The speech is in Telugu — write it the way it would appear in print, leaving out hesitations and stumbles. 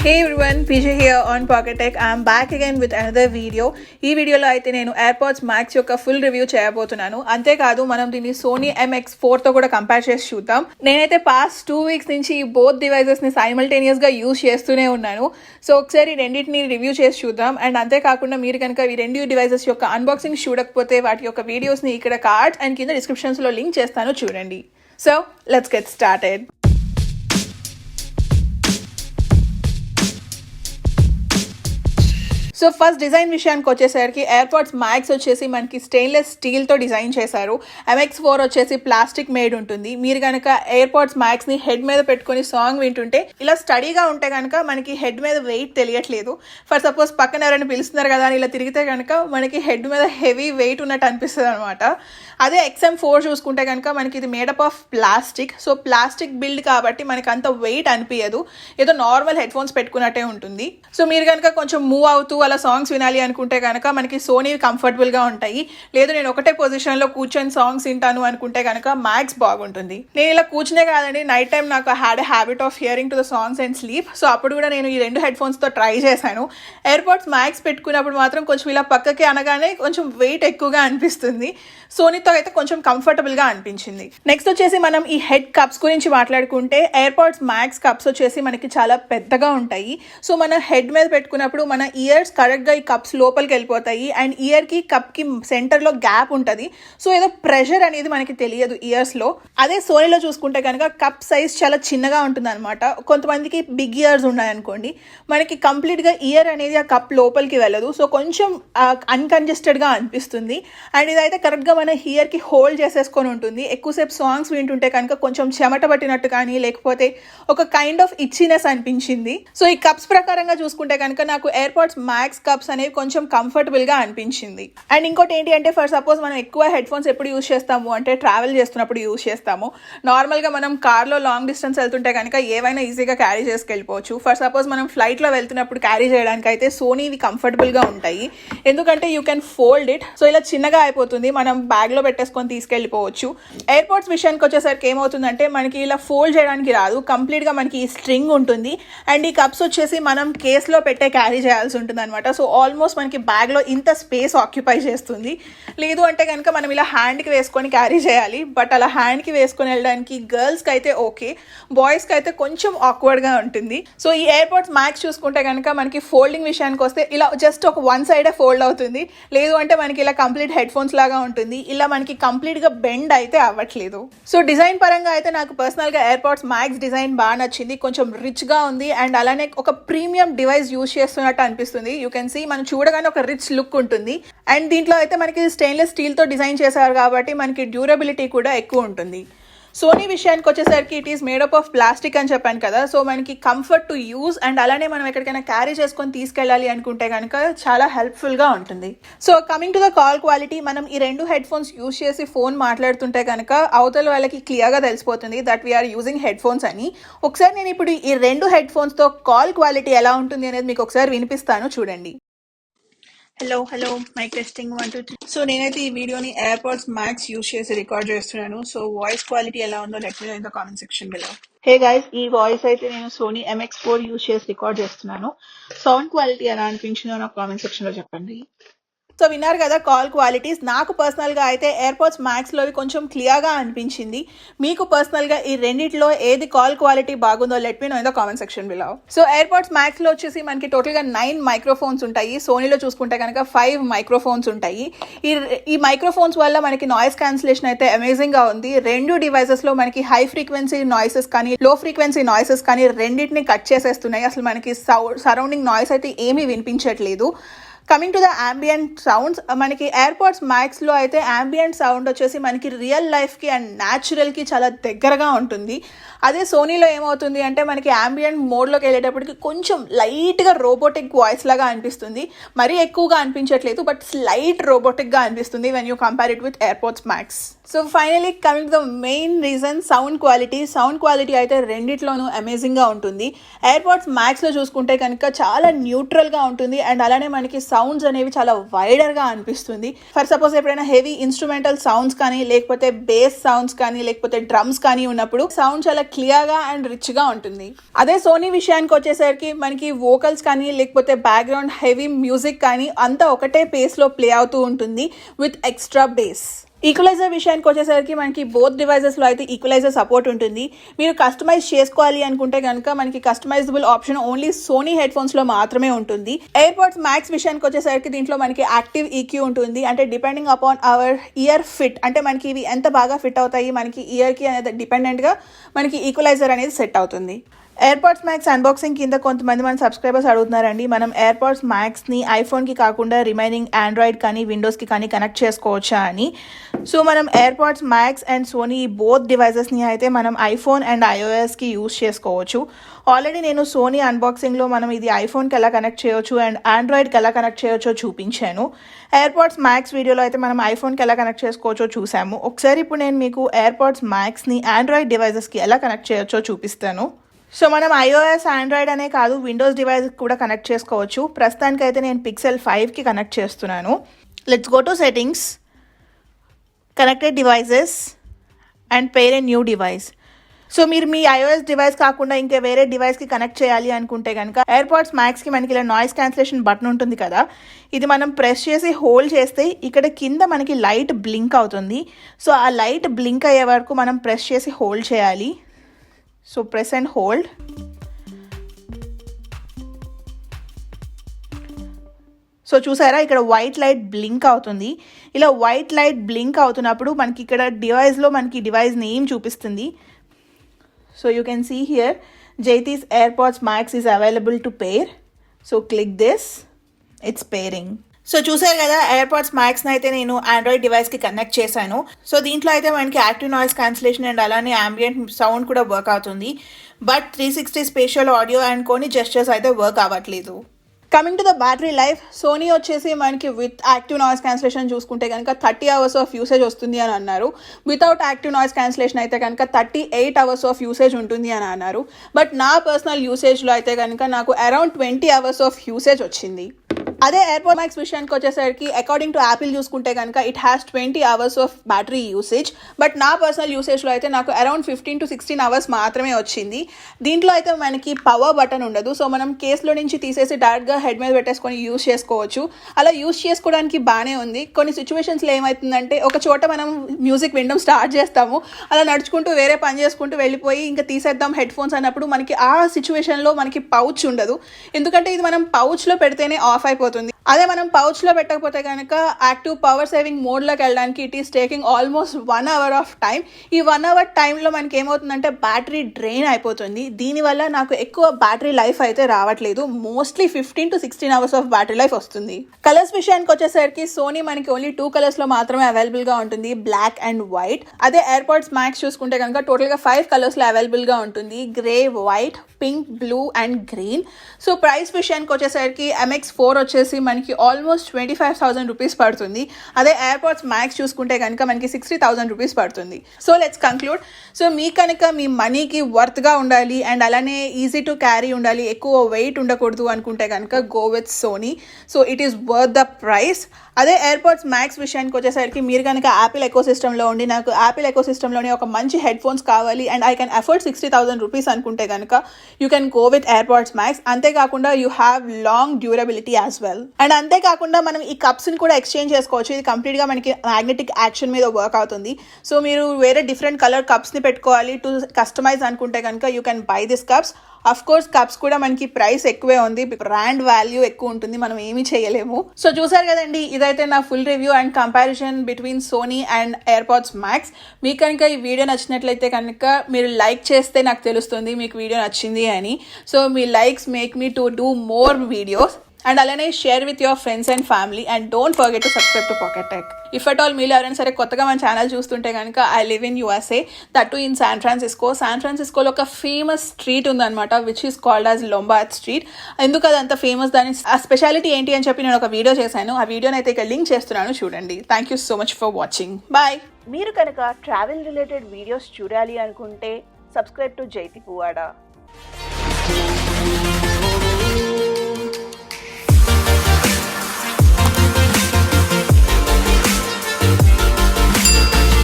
Hey everyone, PJ here on Pocket Tech. I'm back again with another video. ఈ వీడియోలో అయితే నేను AirPods Max యొక్క ఫుల్ రివ్యూ చేయబోతున్నాను. అంతేకాదు మనం దీన్ని Sony MX4 తో కూడా కంపేర్ చేసి చూద్దాం. నేనైతే పాస్ట్ 2 వీక్స్ నుంచి ఈ బోత్ డివైజెస్ ని సైమల్టేనియస్ గా యూజ్ చేస్తూనే ఉన్నాను. సో ఒకసారి రెండింటిని రివ్యూ చేసి చూద్దాం. అండ్ అంతేకాకుండా మీరు కనుక ఈ రెండు డివైజెస్ యొక్క అన్బాక్సింగ్ చూడకపోతే వాటి యొక్క వీడియోస్ ని ఇక్కడ కార్డ్స్ అండ్ కింద డిస్క్రిప్షన్స్ లో లింక్ చేస్తాను, చూడండి. So let's get started. So first design విషయానికి వచ్చేసరికి AirPods Max వచ్చేసి మనకి స్టెయిన్లెస్ స్టీల్తో డిజైన్ చేశారు. MX4 వచ్చేసి ప్లాస్టిక్ మేడ్ ఉంటుంది. మీరు కనుక AirPods Maxని హెడ్ మీద పెట్టుకొని సాంగ్ వింటుంటే ఇలా స్టడీగా ఉంటే కనుక మనకి హెడ్ మీద వెయిట్ తెలియట్లేదు. ఫర్ సపోజ్ పక్కన ఎవరైనా పిలుస్తున్నారు కదా అని ఇలా తిరిగితే కనుక మనకి హెడ్ మీద హెవీ వెయిట్ ఉన్నట్టు అనిపిస్తుంది అనమాట. అదే XM4 చూసుకుంటే కనుక మనకి ఇది made up of plastic. So plastic build కాబట్టి మనకి అంత వెయిట్ అనిపించదు, ఏదో నార్మల్ హెడ్ ఫోన్స్ పెట్టుకున్నట్టే ఉంటుంది. సో మీరు కనుక కొంచెం మూవ్ అవుతూ అలా సాంగ్స్ వినాలి అనుకుంటే కనుక మనకి సోనీ కంఫర్టబుల్గా ఉంటాయి. లేదు నేను ఒకటే పొజిషన్లో కూర్చొని సాంగ్స్ వింటాను అనుకుంటే కనుక మ్యాక్స్ బాగుంటుంది. నేను ఇలా కూర్చునే కాదండి, నైట్ టైం నాకు had a habit of hearing to the songs and sleep. So అప్పుడు కూడా నేను ఈ రెండు హెడ్ ఫోన్స్తో ట్రై చేశాను. AirPods Max పెట్టుకున్నప్పుడు మాత్రం కొంచెం ఇలా పక్కకి అనగానే కొంచెం వెయిట్ ఎక్కువగా అనిపిస్తుంది. సోనీతో అయితే కొంచెం కంఫర్టబుల్గా అనిపించింది. నెక్స్ట్ వచ్చేసి మనం ఈ హెడ్ కప్స్ గురించి మాట్లాడుకుంటే AirPods Max కప్స్ వచ్చేసి మనకి చాలా పెద్దగా ఉంటాయి. సో మన హెడ్ మీద పెట్టుకున్నప్పుడు మన ఇయర్స్ కరెక్ట్గా ఈ కప్స్ లోపలికి వెళ్ళిపోతాయి అండ్ ఇయర్కి కప్కి సెంటర్లో గ్యాప్ ఉంటుంది. సో ఏదో ప్రెషర్ అనేది మనకి తెలియదు ఇయర్స్లో. అదే సోనీలో చూసుకుంటే కనుక కప్ సైజ్ చాలా చిన్నగా ఉంటుంది అనమాట. కొంతమందికి బిగ్ ఇయర్స్ ఉన్నాయనుకోండి, మనకి కంప్లీట్గా ఇయర్ అనేది ఆ కప్ లోపలికి వెళ్ళదు. సో కొంచెం అన్కంజెస్టెడ్గా అనిపిస్తుంది. అండ్ ఇదైతే కరెక్ట్గా మన ఇయర్కి హోల్డ్ చేసేసుకొని ఉంటుంది. ఎక్కువసేపు సాంగ్స్ వింటుంటే కనుక కొంచెం చెమట పట్టినట్టు కానీ లేకపోతే ఒక కైండ్ ఆఫ్ ఇచ్చినెస్ అనిపించింది. సో ఈ కప్స్ ప్రకారంగా చూసుకుంటే కనుక నాకు AirPods Max కప్స్ అనేవి కొంచెం కంఫర్టబుల్గా అనిపించింది. అండ్ ఇంకోటి ఏంటి అంటే ఫర్ సపోజ్ మనం ఎక్కువ హెడ్ ఫోన్స్ ఎప్పుడు యూజ్ చేస్తాము అంటే ట్రావెల్ చేస్తున్నప్పుడు యూజ్ చేస్తాము. నార్మల్గా మనం కార్లో లాంగ్ డిస్టెన్స్ వెళ్తుంటే కనుక ఏవైనా ఈజీగా క్యారీ చేసుకెళ్ళిపోవచ్చు. ఫర్ సపోజ్ మనం ఫ్లైట్లో వెళ్తున్నప్పుడు క్యారీ చేయడానికి అయితే సోనీవి కంఫర్టబుల్గా ఉంటాయి, ఎందుకంటే you can fold it. So ఇలా చిన్నగా అయిపోతుంది, మనం బ్యాగ్లో పెట్టేసుకొని తీసుకెళ్ళిపోవచ్చు. AirPods విషయానికి వచ్చేసరికి ఏమవుతుందంటే మనకి ఇలా ఫోల్డ్ చేయడానికి రాదు, కంప్లీట్గా మనకి ఈ స్ట్రింగ్ ఉంటుంది. అండ్ ఈ కప్స్ వచ్చేసి మనం కేస్లో పెట్టే క్యారీ చేయాల్సి ఉంటుంది అనమాట. సో ఆల్మోస్ట్ మనకి బ్యాగ్లో ఇంత స్పేస్ ఆక్యుపై చేస్తుంది. లేదు అంటే కనుక మనం ఇలా హ్యాండ్కి వేసుకొని క్యారీ చేయాలి. బట్ అలా హ్యాండ్కి వేసుకొని వెళ్ళడానికి గర్ల్స్కి అయితే ఓకే, బాయ్స్కి అయితే కొంచెం ఆక్వర్డ్గా ఉంటుంది. సో ఈ AirPods Max చూసుకుంటే కనుక మనకి ఫోల్డింగ్ విషయానికి వస్తే ఇలా జస్ట్ ఒక వన్ సైడే ఫోల్డ్ అవుతుంది. లేదు అంటే మనకి ఇలా కంప్లీట్ హెడ్ ఫోన్స్ లాగా ఉంటుంది. ఇలా మనకి కంప్లీట్గా బెండ్ అయితే అవ్వట్లేదు. సో డిజైన్ పరంగా అయితే నాకు పర్సనల్గా AirPods Max డిజైన్ బాగా నచ్చింది. కొంచెం రిచ్గా ఉంది అండ్ అలానే ఒక ప్రీమియం డివైస్ యూజ్ చేస్తున్నట్టు అనిపిస్తుంది. యూ కెన్ సీ మనం చూడగానే ఒక రిచ్ లుక్ ఉంటుంది. అండ్ దీంట్లో అయితే మనకి స్టెయిన్లెస్ స్టీల్తో డిజైన్ చేశారు కాబట్టి మనకి డ్యూరబిలిటీ కూడా ఎక్కువ ఉంటుంది. సోనీ విషయానికి వచ్చేసరికి it is made up of plastic అని చెప్పాను కదా. సో మనకి కంఫర్ట్ టు యూజ్ అండ్ అలానే మనం ఎక్కడికైనా క్యారీ చేసుకొని తీసుకెళ్ళాలి అనుకుంటే కనుక చాలా హెల్ప్ఫుల్గా ఉంటుంది. So coming to the call quality, మనం ఈ రెండు హెడ్ ఫోన్స్ యూజ్ చేసి ఫోన్ మాట్లాడుతుంటే కనుక అవతల వాళ్ళకి క్లియర్గా తెలిసిపోతుంది that we are using headphones అని. ఒకసారి నేను ఇప్పుడు ఈ రెండు హెడ్ ఫోన్స్తో కాల్ క్వాలిటీ ఎలా ఉంటుంది అనేది మీకు ఒకసారి వినిపిస్తాను, చూడండి. Hello mic testing 1 2 3. సో నేనైతే ఈ వీడియోని AirPods Max యూజ్ చేసి రికార్డ్ చేస్తున్నాను. సో వాయిస్ క్వాలిటీ ఎలా ఉందో let me know in the comment section below. Hey guys, ఈ వాయిస్ అయితే నేను Sony MX4 యూజ్ చేసి రికార్డ్ చేస్తున్నాను. సౌండ్ క్వాలిటీ ఎలా అనిపించిందో నాకు కామెంట్ సెక్షన్లో చెప్పండి. సో విన్నారు కదా కాల్ క్వాలిటీస్. నాకు పర్సనల్గా అయితే AirPods Maxలో కొంచెం క్లియర్గా అనిపించింది. మీకు పర్సనల్గా ఈ రెండిట్లో ఏది కాల్ క్వాలిటీ బాగుందో let me know in the comment section below. So AirPods Maxలో వచ్చేసి మనకి టోటల్గా 9 మైక్రోఫోన్స్ ఉంటాయి. సోనీలో చూసుకుంటే కనుక 5 మైక్రోఫోన్స్ ఉంటాయి. ఈ మైక్రోఫోన్స్ వల్ల మనకి నాయిస్ క్యాన్సిలేషన్ అయితే అమేజింగ్గా ఉంది. రెండు డివైసెస్లో మనకి హై ఫ్రీక్వెన్సీ నాయిసెస్ కానీ లో ఫ్రీక్వెన్సీ నాయిసెస్ కానీ రెండింటిని కట్ చేసేస్తున్నాయి. అసలు మనకి సరౌండింగ్ నాయిస్ అయితే ఏమీ వినిపించట్లేదు. Coming to the ambient sounds, మనకి AirPods Maxలో అయితే ambient సౌండ్ వచ్చేసి మనకి రియల్ లైఫ్కి అండ్ న్యాచురల్కి చాలా దగ్గరగా ఉంటుంది. అదే సోనీలో ఏమవుతుంది అంటే మనకి ambient మోడ్లోకి వెళ్ళేటప్పటికి కొంచెం లైట్గా రోబోటిక్ వాయిస్ లాగా అనిపిస్తుంది. మరీ ఎక్కువగా అనిపించట్లేదు, బట్ స్లైట్ రోబోటిక్గా అనిపిస్తుంది when you compare it with AirPods Max. So finally coming the main reason sound quality అయితే రెండిట్లోనూ అమేజింగ్గా ఉంటుంది. ఎయిర్పాడ్స్ మ్యాక్స్లో చూసుకుంటే కనుక చాలా న్యూట్రల్గా ఉంటుంది అండ్ అలానే మనకి సౌండ్స్ అనేవి చాలా వైడర్గా అనిపిస్తుంది. ఫర్ సపోజ్ ఎప్పుడైనా హెవీ ఇన్స్ట్రుమెంటల్ సౌండ్స్ కానీ లేకపోతే బేస్ సౌండ్స్ కానీ లేకపోతే డ్రమ్స్ కానీ ఉన్నప్పుడు సౌండ్ చాలా క్లియర్గా అండ్ రిచ్గా ఉంటుంది. అదే సోనీ విషయానికి వచ్చేసరికి మనకి వోకల్స్ కానీ లేకపోతే బ్యాక్గ్రౌండ్ హెవీ మ్యూజిక్ కానీ అంతా ఒకటే పేస్లో ప్లే అవుతూ ఉంటుంది విత్ ఎక్స్ట్రా బేస్. ఈక్వలైజర్ విషయానికి వచ్చేసరికి మనకి బోత్ డివైజెస్లో అయితే ఈక్వలైజర్ సపోర్ట్ ఉంటుంది. మీరు కస్టమైజ్ చేసుకోవాలి అనుకుంటే కనుక మనకి కస్టమైజబుల్ ఆప్షన్ ఓన్లీ సోనీ హెడ్ ఫోన్స్లో మాత్రమే ఉంటుంది. ఎయిర్పాడ్స్ మ్యాక్స్ విషయానికి వచ్చేసరికి దీంట్లో మనకి యాక్టివ్ ఈక్యూ ఉంటుంది. అంటే depending upon our year fit, అంటే మనకి ఇవి ఎంత బాగా ఫిట్ అవుతాయి మనకి ఇయర్కి అనేది డిపెండెంట్గా మనకి ఈక్వలైజర్ అనేది సెట్ అవుతుంది. ఎయిర్పాడ్స్ మ్యాక్స్ అన్బాక్సింగ్ కింద కొంతమంది మన సబ్స్క్రైబర్స్ అడుగుతున్నారండి, మనం ఎయిర్పాడ్స్ మ్యాక్స్ని ఐఫోన్కి కాకుండా రిమైనింగ్ ఆండ్రాయిడ్ కానీ విండోస్కి కానీ కనెక్ట్ చేసుకోవచ్చా అని. సో మనం AirPods Max and Sony both డివైజెస్ని అయితే మనం ఐఫోన్ అండ్ ఐఓఎస్కి యూస్ చేసుకోవచ్చు. ఆల్రెడీ నేను సోనీ అన్బాక్సింగ్లో మనం ఇది ఐఫోన్కి ఎలా కనెక్ట్ చేయొచ్చు అండ్ ఆండ్రాయిడ్కి ఎలా కనెక్ట్ చేయొచ్చో చూపించాను. ఎయిర్పాడ్స్ మ్యాక్స్ వీడియోలో అయితే మనం ఐఫోన్కి ఎలా కనెక్ట్ చేసుకోవచ్చో చూసాము. ఒకసారి ఇప్పుడు నేను మీకు ఎయిర్పాడ్స్ మ్యాక్స్ని ఆండ్రాయిడ్ డివైజెస్కి ఎలా కనెక్ట్ చేయొచ్చో చూపిస్తాను. సో మనం ఐఓఎస్ ఆండ్రాయిడ్ అనే కాదు విండోస్ డివైస్ కూడా కనెక్ట్ చేసుకోవచ్చు. ప్రస్తుతానికైతే నేను పిక్సెల్ 5కి కనెక్ట్ చేస్తున్నాను. Let's go to settings, connected devices and pair a new device. So మీరు మీ ఐఓఎస్ డివైస్ కాకుండా ఇంకా వేరే డివైస్కి కనెక్ట్ చేయాలి అనుకుంటే కనుక ఎయిర్పాడ్స్ మ్యాక్స్కి మనకి ఇలా నాయిస్ క్యాన్సిలేషన్ బటన్ ఉంటుంది కదా, ఇది మనం ప్రెస్ చేసి హోల్డ్ చేస్తే ఇక్కడ కింద మనకి లైట్ బ్లింక్ అవుతుంది. సో ఆ లైట్ బ్లింక్ అయ్యే వరకు మనం ప్రెస్ చేసి హోల్డ్ చేయాలి. So press and hold. So చూసారా ఇక్కడ వైట్ లైట్ బ్లింక్ అవుతుంది. ఇలా వైట్ లైట్ బ్లింక్ అవుతున్నప్పుడు మనకి ఇక్కడ డివైస్లో మనకి డివైస్ నేమ్ చూపిస్తుంది. So you can see here జైతీస్ AirPods Max is available to pair. So click this, it's pairing. So చూసారు కదా ఎయిర్పాడ్స్ మ్యాక్స్ని అయితే నేను ఆండ్రాయిడ్ డివైస్కి కనెక్ట్ చేశాను. సో దీంట్లో అయితే మనకి యాక్టివ్ నాయిస్ క్యాన్సిలేషన్ అండ్ అలానే ambient సౌండ్ కూడా వర్క్ అవుతుంది. బట్ 360 స్పేషియల్ ఆడియో అండ్ కొన్ని జెస్చర్స్ అయితే వర్క్ అవ్వట్లేదు. Coming to the battery life, Sony వచ్చేసి మనకి విత్ యాక్టివ్ నాయిస్ క్యాన్సిలేషన్ చూసుకుంటే కనుక 30 hours ఆఫ్ యూసేజ్ వస్తుంది అని అన్నారు. వితౌట్ యాక్టివ్ నాయిస్ క్యాన్సిలేషన్ అయితే కనుక 38 hours ఆఫ్ యూసేజ్ ఉంటుంది అని అన్నారు. బట్ నా పర్సనల్ యూసేజ్లో అయితే కనుక నాకు అరౌండ్ 20 hours ఆఫ్ యూసేజ్ వచ్చింది. అదే ఎయిర్పాడ్ మ్యాక్స్ విషయానికి వచ్చేసరికి అకార్డింగ్ టు యాపిల్ చూసుకుంటే కనుక it has 20 hours of battery usage. But నా పర్సనల్ యూసేజ్లో అయితే నాకు అరౌండ్ 15 to 16 hours మాత్రమే వచ్చింది. దీంట్లో అయితే మనకి పవర్ బటన్ ఉండదు. సో మనం కేసులో నుంచి తీసేసి డైరెక్ట్గా హెడ్ మీద పెట్టేసుకొని యూస్ చేసుకోవచ్చు. అలా యూస్ చేసుకోవడానికి బాగానే ఉంది. కొన్ని సిచ్యువేషన్స్లో ఏమవుతుందంటే ఒక చోట మనం మ్యూజిక్ వినడం స్టార్ట్ చేస్తాము, అలా నడుచుకుంటూ వేరే పని చేసుకుంటూ వెళ్ళిపోయి ఇంకా తీసేద్దాం హెడ్ ఫోన్స్ అన్నప్పుడు మనకి ఆ సిచ్యువేషన్లో మనకి పౌచ్ ఉండదు. ఎందుకంటే ఇది మనం పౌచ్లో పెడితేనే ఆఫ్ అయిపోతుంది. అదే మనం పౌచ్లో పెట్టకపోతే కనుక యాక్టివ్ పవర్ సేవింగ్ మోడ్లోకి వెళ్ళడానికి it is taking almost 1 hour of time. ఈ 1 hour టైంలో మనకి ఏమవుతుందంటే బ్యాటరీ డ్రైన్ అయిపోతుంది. దీనివల్ల నాకు ఎక్కువ బ్యాటరీ లైఫ్ అయితే రావట్లేదు. Mostly 15 to 16 hours of battery life వస్తుంది. కలర్స్ విషయానికి వచ్చేసరికి సోనీ మనకి ఓన్లీ 2 కలర్స్లో మాత్రమే అవైలబుల్గా ఉంటుంది, బ్లాక్ అండ్ వైట్. అదే ఎయిర్పాడ్స్ మ్యాక్స్ చూసుకుంటే కనుక టోటల్గా 5 కలర్స్లో అవైలబుల్గా ఉంటుంది, grey, white, pink, blue and green. So price విషయానికి వచ్చేసరికి MX4 వచ్చేసి మనకి ఆల్మోస్ట్ 25,000 రూపీస్ పడుతుంది. అదే ఎయిర్పాడ్స్ మ్యాక్స్ చూసుకుంటే కనుక మనకి 60,000 రూపీస్ పడుతుంది. So let's conclude. సో మీ కనుక మీ మనీకి వర్త్గా ఉండాలి అండ్ అలానే ఈజీ టు క్యారీ ఉండాలి, ఎక్కువ వెయిట్ ఉండకూడదు అనుకుంటే కనుక go with Sony. So it is worth the price. అదే ఎయిర్పాడ్స్ మ్యాక్స్ విషయానికి వచ్చేసరికి మీరు కనుక యాపిల్ ఎకోసిస్టంలో ఉండి నాకు యాపిల్ ఎకోసిస్టంలోనే ఒక మంచి హెడ్ ఫోన్స్ కావాలి and I can afford 60,000 rupees అనుకుంటే కనుక you can go with AirPods Max. అంతేకాకుండా you have long durability as well. And అంతేకాకుండా మనం ఈ కప్స్ని కూడా ఎక్స్చేంజ్ చేసుకోవచ్చు. ఇది కంప్లీట్గా మనకి మ్యాగ్నెటిక్ యాక్షన్ మీద వర్క్ అవుతుంది. సో మీరు వేరే డిఫరెంట్ కలర్ కప్స్ని పెట్టుకోవాలి టు కస్టమైజ్ అనుకుంటే కనుక you can buy this cups. Of course cups కూడా మనకి ప్రైస్ ఎక్కువే ఉంది, బ్రాండ్ వాల్యూ ఎక్కువ ఉంటుంది, మనం ఏమీ చేయలేము. సో చూసారు కదండి, ఇదైతే నా full review and comparison between Sony and AirPods Max. మీకు కనుక ఈ వీడియో నచ్చినట్లయితే కనుక మీరు లైక్ చేస్తే నాకు తెలుస్తుంది మీకు వీడియో నచ్చింది అని. సో మీ likes make me to do more videos. And అలానే share with your friends and family and don't forget to subscribe to Pocket Tech. If at all మీరు ఎవరైనా సరే కొత్తగా మన ఛానల్ చూస్తుంటే కనుక I live in USA, that too in శాన్ ఫ్రాన్సిస్కోలో ఒక ఫేమస్ స్ట్రీట్ ఉందన్నమాట which is called as Lombard street. ఎందుకు అది అంత ఫేమస్, దాని ఆ స్పెషాలిటీ ఏంటి అని చెప్పి నేను ఒక వీడియో చేశాను. ఆ వీడియోని అయితే ఇక లింక్ చేస్తున్నాను, చూడండి. Thank you so much for watching. Bye. మీరు కనుక ట్రావెల్ రిలేటెడ్ వీడియోస్ చూడాలి అనుకుంటే సబ్స్క్రైబ్ టు జైతి పువ్వాడ.